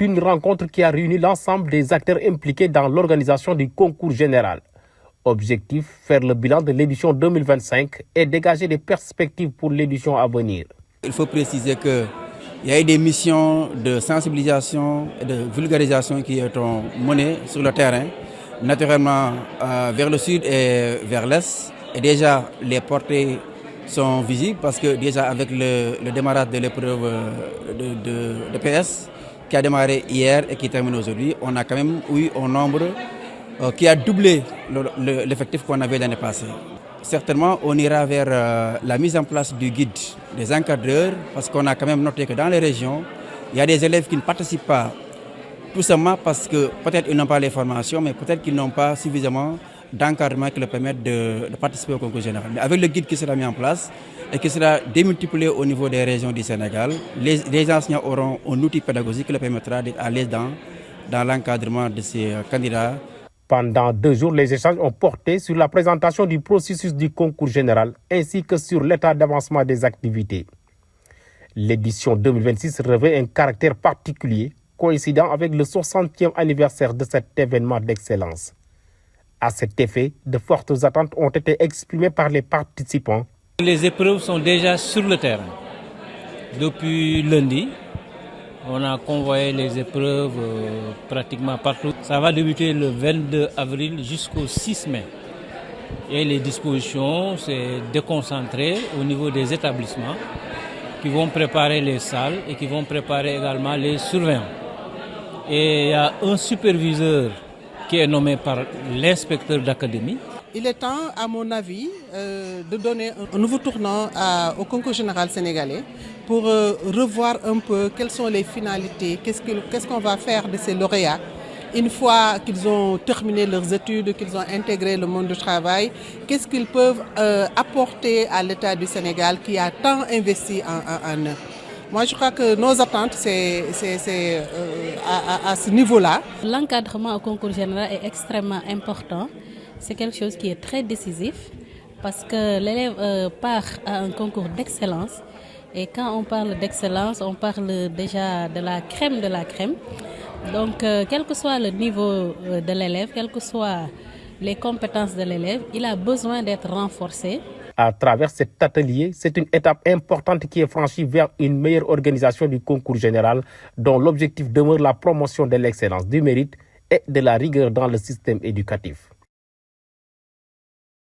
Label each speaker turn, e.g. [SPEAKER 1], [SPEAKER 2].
[SPEAKER 1] une rencontre qui a réuni l'ensemble des acteurs impliqués dans l'organisation du concours général. Objectif, faire le bilan de l'édition 2025 et dégager des perspectives pour l'édition à venir.
[SPEAKER 2] Il faut préciser qu'il y a eu des missions de sensibilisation et de vulgarisation qui sont menées sur le terrain, naturellement vers le sud et vers l'est. Et déjà, les portées sont visibles parce que déjà avec le démarrage de l'épreuve de PS qui a démarré hier et qui termine aujourd'hui, on a quand même eu un nombre qui a doublé l'effectif qu'on avait l'année passée. Certainement, on ira vers la mise en place du guide des encadreurs parce qu'on a quand même noté que dans les régions, il y a des élèves qui ne participent pas, tout simplement parce que peut-être ils n'ont pas les formations, mais peut-être qu'ils n'ont pas suffisamment d'encadrement qui leur permettent de participer au concours général. Mais avec le guide qui sera mis en place et qui sera démultiplié au niveau des régions du Sénégal, les enseignants auront un outil pédagogique qui leur permettra d'être à l'aise dans l'encadrement de ces candidats.
[SPEAKER 1] Pendant 2 jours, les échanges ont porté sur la présentation du processus du concours général ainsi que sur l'état d'avancement des activités. L'édition 2026 revêt un caractère particulier, coïncidant avec le 60e anniversaire de cet événement d'excellence. À cet effet, de fortes attentes ont été exprimées par les participants.
[SPEAKER 3] Les épreuves sont déjà sur le terrain. Depuis lundi, on a convoyé les épreuves pratiquement partout. Ça va débuter le 22 avril jusqu'au 6 mai. Et les dispositions, c'est déconcentré au niveau des établissements qui vont préparer les salles et qui vont préparer également les surveillants. Et il y a un superviseur qui est nommé par l'inspecteur d'académie.
[SPEAKER 4] Il est temps, à mon avis, de donner un nouveau tournant au concours général sénégalais pour revoir un peu quelles sont les finalités, qu'est-ce qu'on va faire de ces lauréats une fois qu'ils ont terminé leurs études, qu'ils ont intégré le monde du travail, qu'est-ce qu'ils peuvent apporter à l'État du Sénégal qui a tant investi en eux. Moi, je crois que nos attentes, c'est à ce niveau-là.
[SPEAKER 5] L'encadrement au concours général est extrêmement important. C'est quelque chose qui est très décisif parce que l'élève part à un concours d'excellence. Et quand on parle d'excellence, on parle déjà de la crème de la crème. Donc, quel que soit le niveau de l'élève, quelles que soient les compétences de l'élève, il a besoin d'être renforcé.
[SPEAKER 1] À travers cet atelier, c'est une étape importante qui est franchie vers une meilleure organisation du concours général dont l'objectif demeure la promotion de l'excellence, du mérite et de la rigueur dans le système éducatif.